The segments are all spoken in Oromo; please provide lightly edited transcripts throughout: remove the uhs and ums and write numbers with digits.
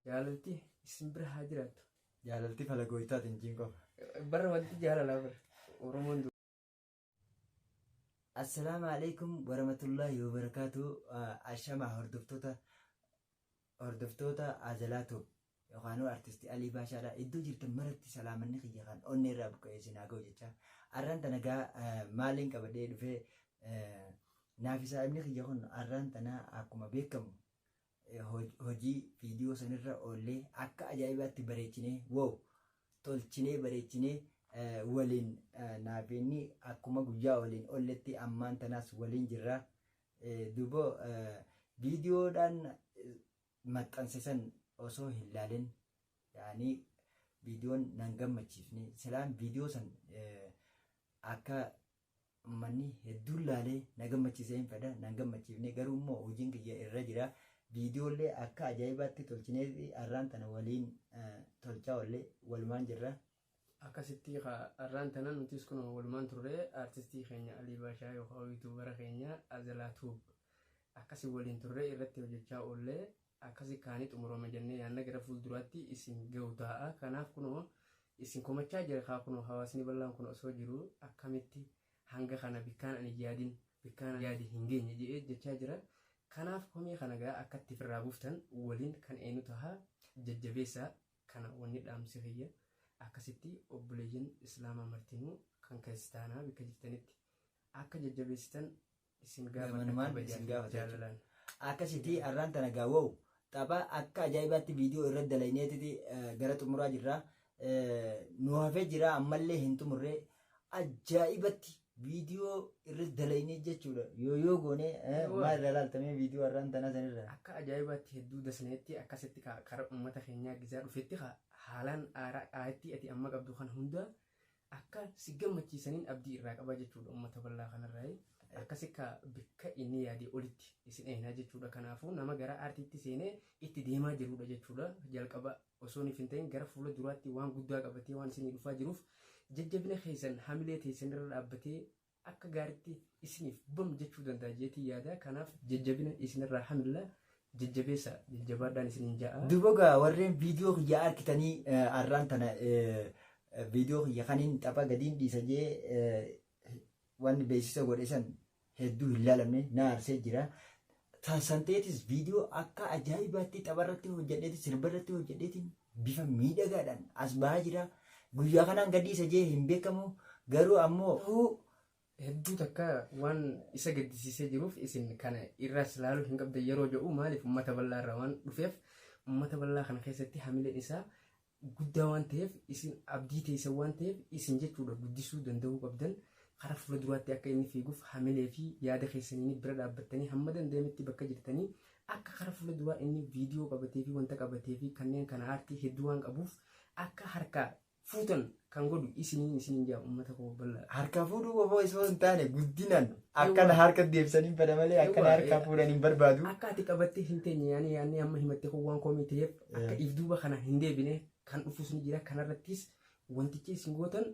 jaalalti isin bira haa jiraattu. Jaalalti falagoytaatiin jinqof. Barra wanti jaalalaa bara Oromoon. Assalaamu alaikum warahmatullahi wabarakatuh. Ashama hordoftoota Azalaatu yookaan artistii Alii Baashaadha. Iddoo jirtan maratti salaamanni kiyya kan onnee irraa buqqa'ee sinaa ga'u jecha. Arraan tana gaa maaliin qabadee dhufee naafisaa inni kiyya kun arraan tana akkuma beekamu hojii viidiyoo sanirra oollee akka ajaa'ibaatti bareechinee tolchinee bareechinee waliin naafeenni akkuma guyyaa waliin olletti ammaan tanaas waliin jirra. Duuba viidiyoodhaan maxxansisan osoo hin laalin yaani viidiyoon nan gammachiifne silaan viidiyoo san akka manni hedduun laalee na gammachiisee hin fedha nan gammachiifne garuu immoo hojiin kiyya irra jira. Viidiyoolee akka ajaa'ibaatti tolchinee arraan tana waliin tolchaa ollee walumaan jirra. Akkasitti arraan tana nutis kun walumaan turre artistii keenya Alii Baashaa yookaan yuutuubara keenya Azalaatu akkasii waliin turre irratti hojjechaa oollee akkasii kaanii xumurame jennee yaanna gara fuulduraatti isin ga'u ta'a. Kanaaf kunoo isin komachaa jira kaa kunoo hawaasni bal'aan kun osoo jiru akkamitti hanga kana bikkaan ani yaadin bikkaan yaadi hin geenye jedhee jechaa jira. Kanaaf komii kana gaa akka itti firraa buuftan waliin kan eenyu ta'a jajjabeessaa kana wanni dhaamsi kiyya akkasitti obboleeyyan islaamaa martinuu kan kiristaanaa bikka jirtanitti akka jajjabeessitan isin gaafata jaalalaan. Akkasitti arraan tana gaawwa'u tapha akka ajaa'ibaatti viidiyoo irratti dalayneeti gara xumuraa jirra. Nu hafee jira ammallee hin xumurree ajaa'ibatti viidiyoo irratti dalaynee jechuudha. Yoo goone maal irra laaltamee viidiyoo arraan tana sanirra akka ajaa'ibaatti hedduu dasneetti akkasitti karaa uummata keenyaa gizaa dhufetti haalaan aayatti ati amma qabdu kan hunda akka si gammachiisaniin abdii irraa qaba jechuudha uummata bal'aa kanarraa. Akkasii bikka inni yaadee olitti isin eenaa jechuudha. Kanaafuu nama gara aartiitti seenee itti deemaa jirudha jechuudha. Jalqaba osoo hin ta'in gara fuula duraatti waan guddaa qabatee waan isinii dhufaa jiruuf jajjabina keessan hamilee teessan irra dhaabbatee akka gaariitti isiniif bam jechuu danda'a jeetii yaada. Kanaaf jajjabina isinirraa hamilla jajjabeessa jajjabaadhaan isiniin ja'a. Dubogaa warreen viidiyoo kiyya arkitanii arraan tana viidiyoo kiyya kaniin tapha gadiin dhiisa jee wanni beeksisa godhesan hedduu hin laalamne na aarsee jira. Santeetis viidiyoo akka ajaa'ibaatti tapharratti hojjedheeti sirbarratti hojjedheetiin bifa miidhagaadhaan as bahaa jira. Guyyaa kanaan gadhiisa jee hin beekamu garuu ammoo hedduu takka waan isa gaddisiisee jiruuf isin kana irraas laaluu hin qabda yeroo jedhu maaliif uummata bal'aa irraa waan dhufeef uummata bal'aa kana keessatti hamileen isaa guddaa waan ta'eef isin abdii teessan waan ta'eef isin jechuudha guddisuu danda'uu qabdan. Karaa fuula duraatti akka inni fiiguuf hamilee fi yaada keessanii bira dhaabbattanii hamma danda'ametti bakka jirtanii akka karaa fuula duraa inni viidiyoo qabatee fi wanta qabatee fi kanneen kana aartii hedduu waan qabuuf akka harkaa fuutan kan godhu isiniin jaa uummata koo bal'aa. Harkaa fuudhuu qofaa osoo hin taane guddinaan akkana harka deebisanii bada malee akkana harkaa fuudhan hin barbaadu. Akka ati qabattee hin teenye yaani amma himattee kun waan komii ta'eef akka ifduuba kana hin deebine kan dhufus ni jira. Kanarrattis wantichi isin gootan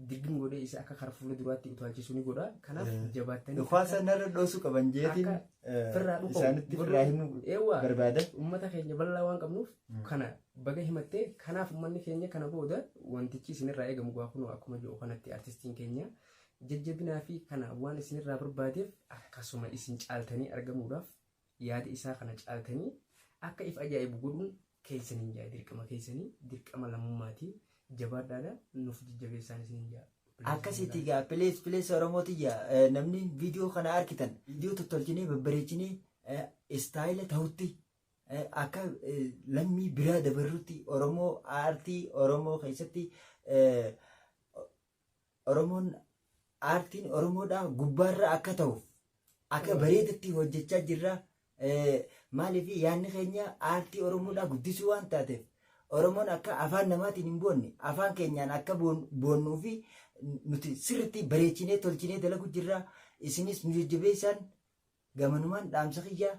dirgin godhee isa akka karaa fuula duraatti utaalchisuu ni godha. Kanaaf jabaattanii dhufaa sanarra dhoosuu qaban jeetiin isaanitti firraa himuu barbaada. Uummata keenya bal'aa waan qabnuuf kana baga himattee kanaaf uummanni keenya kana booda wantichi isinirraa eegamu gaa kunoo akkuma jiru kanatti artistiin keenya jajjabinaa fi kana waan isinirraa barbaadeef akkasuma isin caaltanii argamuudhaaf yaada isaa kana caaltanii akka if ajaa'ibu godhuun keessaniin jaa dirqama keessanii dirqama lammummaatii. Jabaadhaadha nuuf jajjabeessaan isiniin jaa. Akkasitti gaa pilees Oromootiyya namni viidiyoo kana arkitan viidiyoo tottolchinee babbareechinee istaayila ta'utti akka lammii biraa dabarrutti Oromoo aartii Oromoo keessatti Oromoon aartiin Oromoodhaa gubbaarra akka ta'uuf akka bareedatti hojjechaa jirra. Maaliif yaadni keenya aartii Oromoodhaa guddisuu waan taateef Oromoon akka afaan namaatiin hin boonne afaan keenyaan akka boonnuu fi nuti sirriitti bareechinee tolchinee dalagu jirra. Isinis nu jajjabeessaan gamanumaan dhaamsa kiyya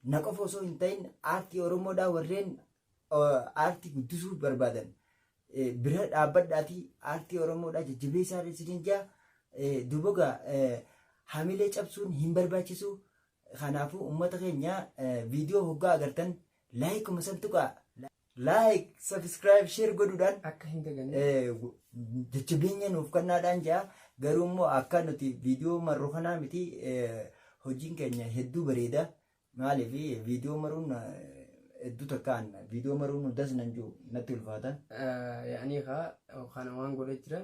na qofa osoo hin ta'in aartii Oromoodhaa warreen aartii guddisuu barbaadan bira dhaabbadhaatii aartii Oromoodhaa jajjabeessaan isiniin jaa. Dubogaa hamilee cabsuun hin barbaachisu. Kanaafuu uummata keenya viidiyoo hoggaa agartan laayikuma san tuqaa. like subscribe share godhuudhaan akka hin dagannee jajjabeenya nuuf kennaadhaan jaa garuu immoo akka nuti viidiyoo marroo kanaa miti hojiin keenya hedduu bareeda maaliif viidiyoo maruun hedduu takkaan viidiyoo maruun hundas nan jiru natti ulfaata. Yaa'anii kana waan godhee jira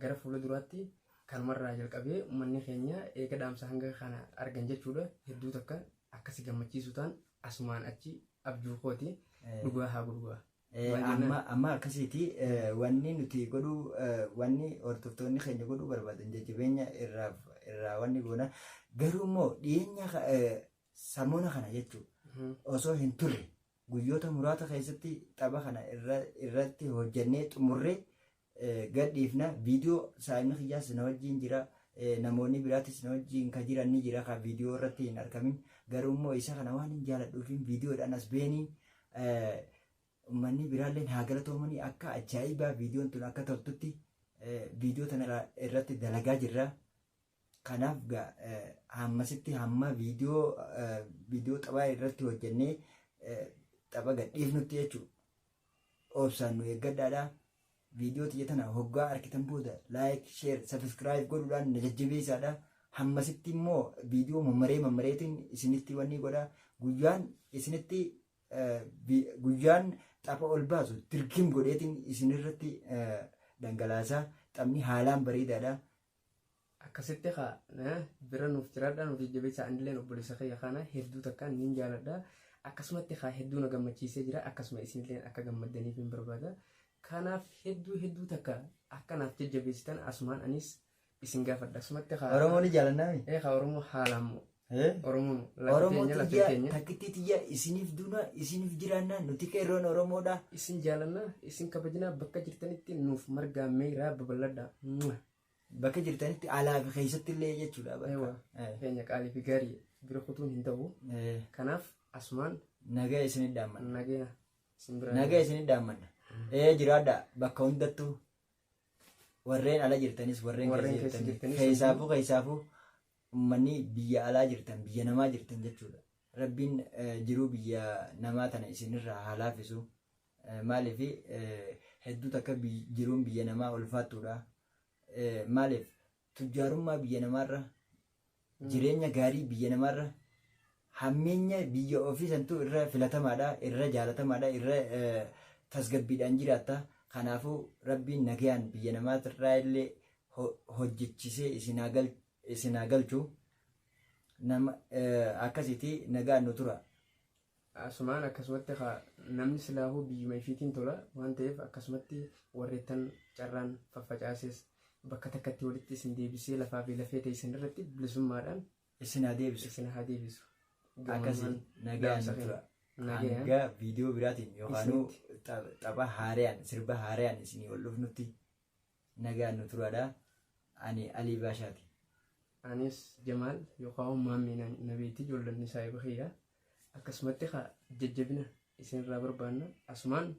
gara fuula duraatti kanumarraa jalqabee uummanni keenya eega dhaamsa hanga kana argan jechuudha hedduu takka akkasi gammachiisu ta'an asumaan achi abjuu kooti dhugaa haa gurguraa. Amma akkasiiti wanni nuti godhu wanni hordoftoonni keenya godhuu barbaadan jajjabeenya irraa wanni goona garuu immoo dhiyeenya samoona kana jechuudha osoo hin turre guyyoota muraasa keessatti tapha kana irratti hojjannee xumurree gadhiifna viidiyoo saayimni kiyyaas na wajjin jira namoonni biraatis na wajjin kan jiran ni jira kan viidiyoo irratti hin argamin garuu immoo isa kana waan hin jaaladhuufiin viidiyoodhaan as beeniin uummanni biraalleen haa galatoomanii akka ajaa'ibaa viidiyoon tun akka toltutti viidiyoo tana irratti dalagaa jirra. Kanaaf hammasitti hamma viidiyoo taphaa irratti hojjannee tapha gadhiifnutti jechuudha. Obsaan nu eeggadhaadha. Viidiyoo tiyya tana hoggaa arkitan booda like share subscribe godhuudhaan na jajjabeessaadha. Hammasitti immoo viidiyoo mammareetiin isinitti wanni godha. Guyyaan tapha ol baasu dirqim godheetiin isinirratti dhangalaasaa taphni haalaan bareedaadha. Akkasitti bira nuuf jiraadha nuuf jajjabeessaa anillee obboleessa kiyya kana hedduu takkaan niin jaaladha. Akkasumatti hedduu na gammachiisee jira akkasuma isinillee akka gammaddaniif hin barbaada. Kanaaf hedduu takka akkanaaf jajjabeessitan asumaan anis isin gaafadha. Asumatti Oromoo ni jaalannami? Oromoo haalaan Oromoo takkitti tiyya isiniif duuna isiniif jiraannaa nuti qeerroon Oromoodha. Isin jaalannaa isin kabajinaa bakka jirtanitti nuuf margaa meeraa babal'adha. Bakka jirtanitti alaa fi keessatti illee jechuudha. Keenya qaalii fi gaarii bira kutuun hin ta'u. Kanaaf asumaan nagaa isinit dhaammanna. Nagaa isinit dhaammanna. Jiraadha bakka hundattuu warreen ala jirtanis warreen keessa jirtanis keessaafuu uummanni biyya alaa jirtan biyya namaa jirtan jechuudha. Rabbiin jiruu biyya namaa tana isinirraa haa laafisu. Maaliif hedduu takka jiruun biyya namaa ulfaattuudha. Maaliif tujjaarummaa biyya namaarra jireenya gaarii biyya namaarra hammeenya biyya ofii santuu irra filatamaadha irra jaalatamaadha irra tasgabbiidhaan jiraatta. Kanaafuu rabbiin nagayaan biyya namaatirraa illee hojjechisee isinaa galchu akkasitti nagaan nu tura. Asumaan akkasumatti namni silaahuu biyyuma ifiitiin tola waan ta'eef akkasumatti warreettan carraan faffacaases bakka takkatti walitti isin deebisee lafaa fi lafee ta'e isin irratti bilisummaadhaan isin haa deebisu. Akkasii nagaan nu tura. Hanga viidiyoo biraatiin yookaan tapha haaraan sirba haaraan isinii ol dhufnutti nagaan nu turaadha. Ani Alii Baashaati. Anis Jamaal yookaan Maammii Nabiitti ijoolleen isaa eebbifeera. Akkasumatti jajjabina isinirraa barbaanna asumaan